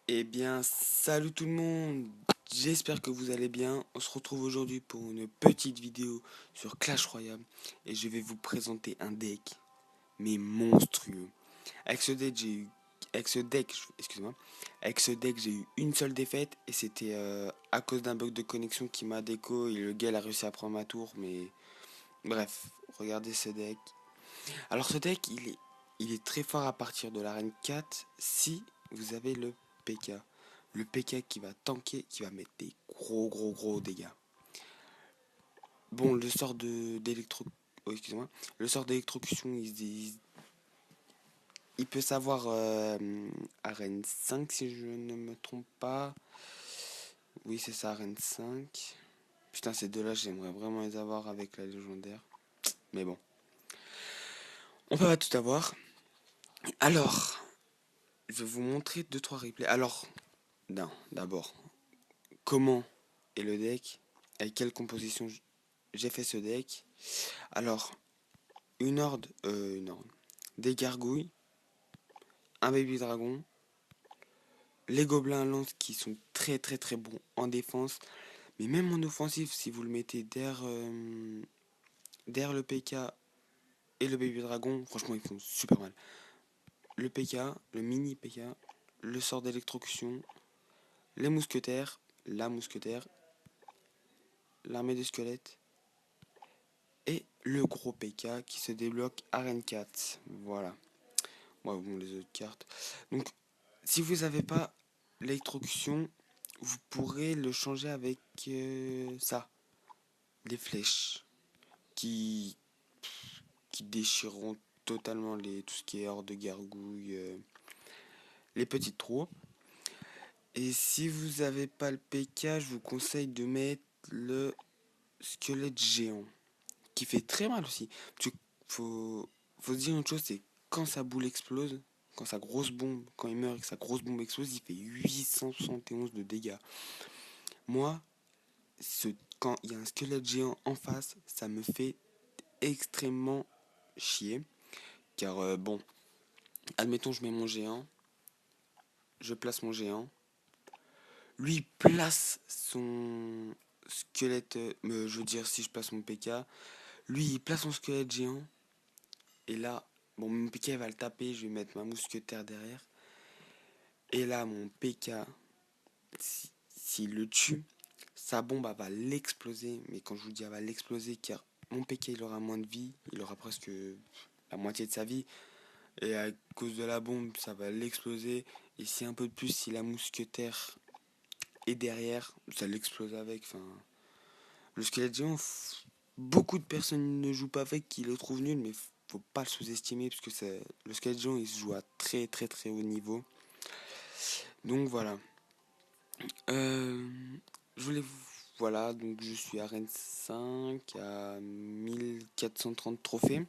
Eh bien, salut tout le monde. J'espère que vous allez bien. On se retrouve aujourd'hui pour une petite vidéo sur Clash Royale et je vais vous présenter un deck, mais monstrueux. Avec ce deck, j'ai eu, avec ce deck, excusez-moi, avec ce deck, j'ai eu une seule défaite et c'était à cause d'un bug de connexion qui m'a déco et le gars a réussi à prendre ma tour. Mais bref, regardez ce deck. Alors ce deck, il est très fort à partir de l'arène 4 si vous avez le PK. Le PK qui va tanker, qui va mettre des gros dégâts. Bon, le sort d'électro... Oh, excusez-moi. Le sort d'électrocution, il peut savoir arène 5 si je ne me trompe pas. Oui, c'est ça, arène 5. Putain, ces deux-là, j'aimerais vraiment les avoir avec la légendaire. Mais bon, on peut pas tout avoir. Alors, je vais vous montrer deux trois replays. Alors, non, d'abord, comment est le deck, avec quelle composition j'ai fait ce deck. Alors, une horde, des gargouilles, un baby dragon, les gobelins lance qui sont très bons en défense, mais même en offensive, si vous le mettez derrière le PK et le baby dragon, franchement ils font super mal. Le PK, le mini PK, le sort d'électrocution, les mousquetaires, la mousquetaire, l'armée de squelettes, et le gros PK qui se débloque Arène 4. Voilà. Ouais, bon, les autres cartes. Donc, si vous n'avez pas l'électrocution, vous pourrez le changer avec ça. Des flèches qui, qui déchireront totalement tout ce qui est hors de gargouille, les petites troupes. Et si vous n'avez pas le PK, je vous conseille de mettre le squelette géant, qui fait très mal aussi. Parce que faut se dire une chose, c'est quand sa boule explose, quand sa grosse bombe, quand il meurt et que sa grosse bombe explose, il fait 871 de dégâts. Moi, quand il y a un squelette géant en face, ça me fait extrêmement chier. Car bon, admettons je mets mon géant, je place mon géant, lui place son squelette, je veux dire si je place mon PK, lui il place son squelette géant, et là, bon mon PK va le taper, je vais mettre ma mousquetaire derrière, et là mon PK, s'il le tue, sa bombe elle va l'exploser, mais quand je vous dis elle va l'exploser, car mon PK il aura moins de vie, il aura presque la moitié de sa vie, et à cause de la bombe ça va l'exploser, et si un peu de plus, si la mousquetaire est derrière, ça l'explose avec, enfin... Le squelette géant, beaucoup de personnes ne jouent pas avec, qui le trouvent nul, mais faut pas le sous-estimer, parce que le squelette géant il se joue à très haut niveau. Donc voilà. Euh, je voulais Voilà, donc je suis à Rennes 5 à 1430 trophées.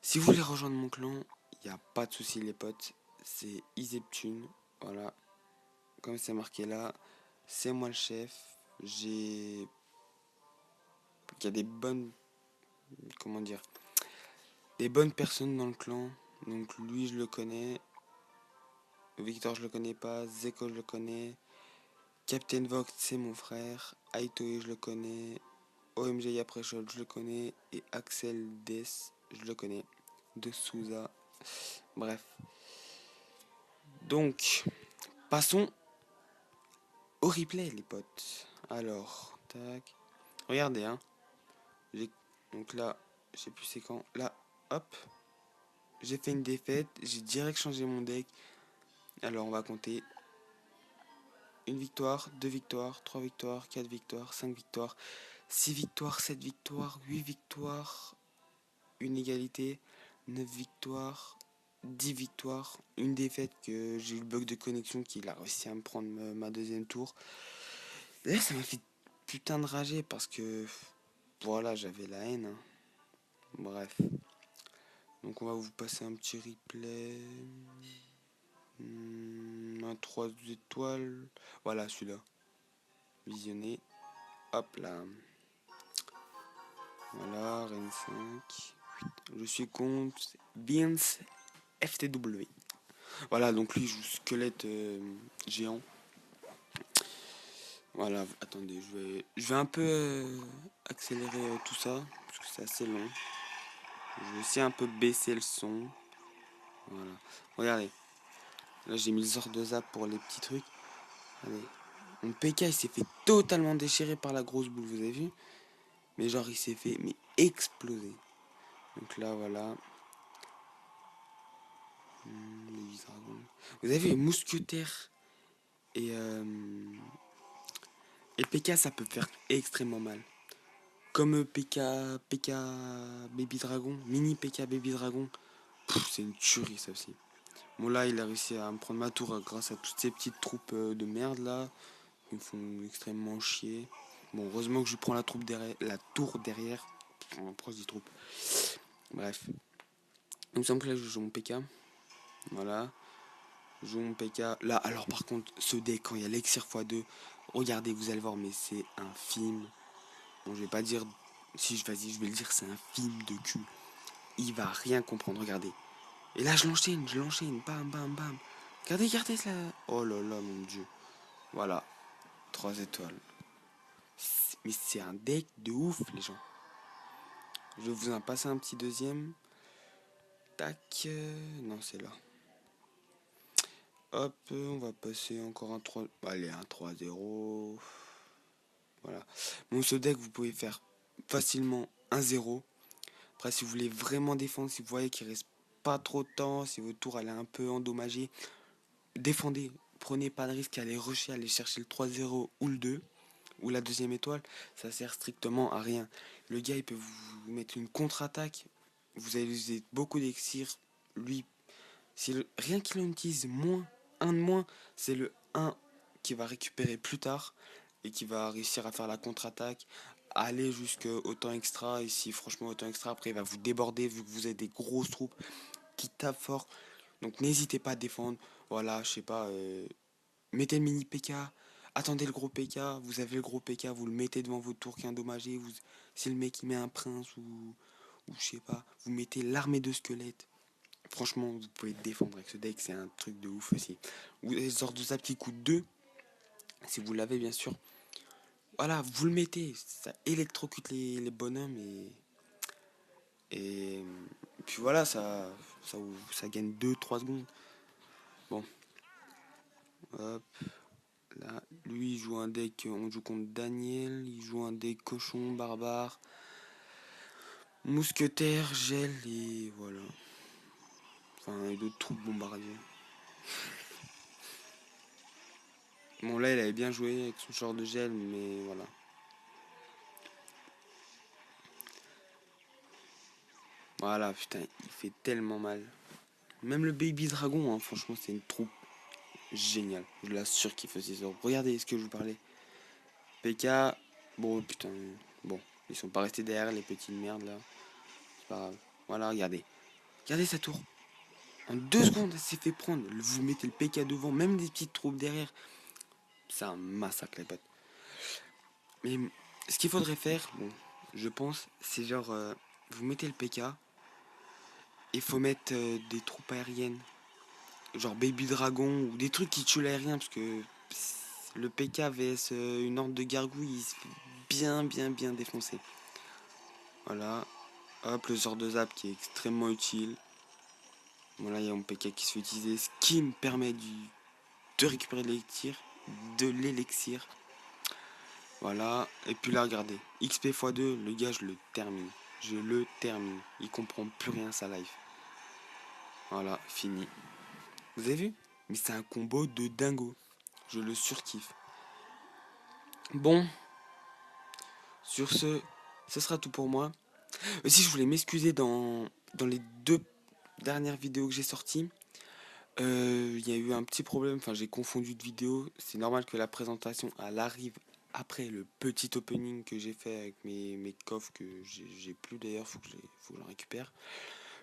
Si vous voulez rejoindre mon clan, il n'y a pas de souci les potes, c'est Iseptune. Voilà, comme c'est marqué là, c'est moi le chef. Il y a des bonnes, comment dire, des bonnes personnes dans le clan. Donc lui je le connais, Victor je le connais pas, Zeko je le connais, Captain Vox c'est mon frère, Aitoe je le connais, OMG Yapreshot, je le connais, et Axel Des, je le connais, de Souza. Bref. Donc, passons au replay, les potes. Alors, tac. Regardez, hein. J'ai- Donc là, je sais plus c'est quand. Là, hop. J'ai fait une défaite. J'ai direct changé mon deck. Alors, on va compter. Une victoire, deux victoires, trois victoires, quatre victoires, cinq victoires, six victoires, sept victoires, huit victoires, une égalité, 9 victoires, 10 victoires, une défaite que j'ai eu le bug de connexion qu'il a réussi à me prendre ma deuxième tour. Et là, ça m'a fait putain de rager parce que voilà, j'avais la haine, hein. Bref. Donc on va vous passer un petit replay. Un 3 étoiles. Voilà celui-là. Visionné. Hop là. Voilà, Rennes 5. Je suis contre Beans FTW. Voilà, donc lui il joue squelette géant. Voilà, attendez, je vais un peu accélérer tout ça, parce que c'est assez long. Je vais aussi un peu baisser le son. Voilà. Regardez, là j'ai mis le sort de zap pour les petits trucs. Allez. Mon PK il s'est fait totalement déchirer par la grosse boule, vous avez vu? Mais genre il s'est fait mais exploser. Donc là voilà. Les dragons. Vous avez vu les mousquetaires et, euh, et PK ça peut faire extrêmement mal. Comme PK Baby Dragon, mini PK Baby Dragon, c'est une tuerie ça aussi. Bon là il a réussi à me prendre ma tour grâce à toutes ces petites troupes de merde là. Ils me font extrêmement chier. Bon heureusement que je prends la tour derrière. Pourquoi je dis troupe? Bref. Il me semble que là je joue mon PK. Voilà. Je joue mon PK. Là alors par contre ce deck quand il y a l'Exir x2. Regardez vous allez voir mais c'est un film. Bon je vais pas dire. Si vas-y je vais le dire c'est un film de cul. Il va rien comprendre, regardez. Et là, je l'enchaîne, bam, bam, bam. Regardez ça. Oh là là, mon dieu. Voilà, 3 étoiles. Mais c'est un deck de ouf, les gens. Je vais vous en passer un petit deuxième. Tac. Non, c'est là. Hop, on va passer encore un 3. Allez, un 3-0. Voilà. Bon, ce deck, vous pouvez faire facilement 1-0. Après, si vous voulez vraiment défendre, si vous voyez qu'il reste pas trop de temps, si votre tour elle est un peu endommagée, défendez, prenez pas de risque à aller rusher, aller chercher le 3-0 ou le 2 ou la deuxième étoile, ça sert strictement à rien. Le gars il peut vous mettre une contre-attaque, vous allez user beaucoup d'exir, lui, rien qu'il en utilise moins, un de moins, c'est le 1 qui va récupérer plus tard et qui va réussir à faire la contre-attaque, aller jusqu'au temps extra, et si franchement au temps extra après il va vous déborder vu que vous avez des grosses troupes qui tapent fort. Donc n'hésitez pas à défendre. Voilà, je sais pas, mettez le mini PK, attendez le gros PK, vous avez le gros PK, vous le mettez devant votre tour qui est endommagé, si le mec il met un prince ou je sais pas, vous mettez l'armée de squelettes. Franchement, vous pouvez défendre avec ce deck, c'est un truc de ouf aussi. Vous avez ce genre de ça qui coûte 2, si vous l'avez bien sûr. Voilà, vous le mettez, ça électrocute les bonhommes et puis voilà, ça gagne 2-3 secondes. Bon, hop. Là, lui, il joue un deck, on joue contre Daniel, il joue un deck cochon, barbare, mousquetaire, gel et voilà. Enfin, et d'autres troupes bombardiers. Bon, là, il avait bien joué avec son genre de gel, mais voilà. Voilà, putain, il fait tellement mal. Même le Baby Dragon, hein, franchement, c'est une troupe géniale. Je l'assure qu'il faisait ça. Regardez ce que je vous parlais. PK, bon, putain, bon, ils sont pas restés derrière les petites merdes là. C'est pas grave. Voilà, regardez. Regardez sa tour. En 2 secondes, elle s'est fait prendre. Vous mettez le PK devant, même des petites troupes derrière. C'est un massacre, les potes. Mais ce qu'il faudrait faire, bon, je pense, c'est genre, vous mettez le PK, il faut mettre des troupes aériennes, genre Baby Dragon, ou des trucs qui tuent l'aérien, parce que le PK vs une horde de gargouilles, il se fait bien défoncer. Voilà, hop, le sort de zap qui est extrêmement utile. Voilà, il y a mon PK qui se fait utiliser, ce qui me permet de récupérer de l'élixir. Voilà, et puis là, regardez, XP x2, le gars, je le termine. Je le termine. Il comprend plus rien sa life. Voilà, fini. Vous avez vu? Mais c'est un combo de dingo. Je le surkiffe. Bon, sur ce sera tout pour moi. Aussi, je voulais m'excuser dans les 2 dernières vidéos que j'ai sorties. Il y a eu un petit problème, enfin j'ai confondu de vidéo. C'est normal que la présentation elle arrive après le petit opening que j'ai fait avec mes coffres que j'ai plus d'ailleurs, faut que je le récupère.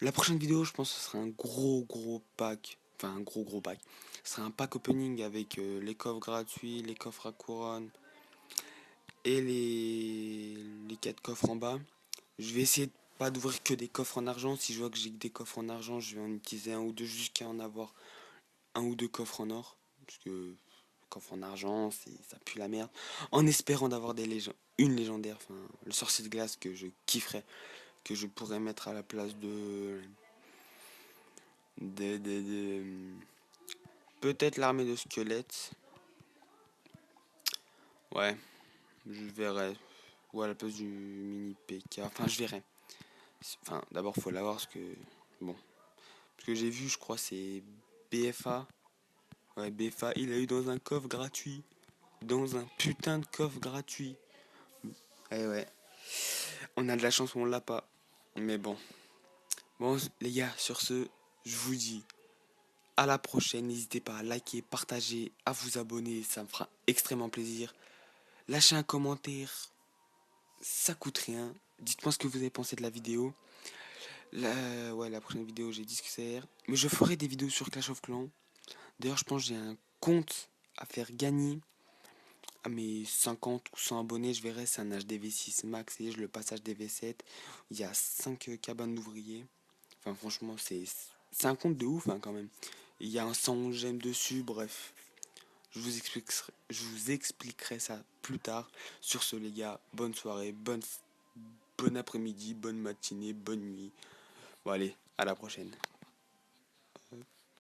La prochaine vidéo, je pense que ce sera un gros pack, enfin un gros pack. Ce sera un pack opening avec les coffres gratuits, les coffres à couronne et les 4 coffres en bas. Je vais essayer de pas d'ouvrir que des coffres en argent. Si je vois que j'ai que des coffres en argent, je vais en utiliser un ou deux jusqu'à en avoir un ou deux coffres en or, parce que coffre en argent, ça pue la merde, en espérant d'avoir une légendaire, enfin le sorcier de glace que je kifferais, que je pourrais mettre à la place de peut-être l'armée de squelettes. Ouais, je verrai. Ou à la place du mini PK. Enfin, je verrai. Enfin, d'abord, faut l'avoir parce que. Bon. Parce que j'ai vu, je crois, c'est BFA. Ouais, BFA, il a eu dans un coffre gratuit. Dans un putain de coffre gratuit. Eh ouais. On a de la chance ou on l'a pas. Mais bon. Bon, les gars, sur ce, je vous dis à la prochaine. N'hésitez pas à liker, partager, à vous abonner. Ça me fera extrêmement plaisir. Lâchez un commentaire. Ça coûte rien. Dites-moi ce que vous avez pensé de la vidéo. La prochaine vidéo, j'ai dit ce que c'est. Mais je ferai des vidéos sur Clash of Clans. D'ailleurs, je pense que j'ai un compte à faire gagner à mes 50 ou 100 abonnés. Je verrai, c'est un HDV6 max et je le passe HDV7. Il y a 5 cabanes d'ouvriers. Enfin, franchement, c'est un compte de ouf hein, quand même. Il y a un 111 j'aime dessus. Bref, je vous expliquerai ça plus tard. Sur ce, les gars, bonne soirée, bon après-midi, bonne matinée, bonne nuit. Bon, allez, à la prochaine.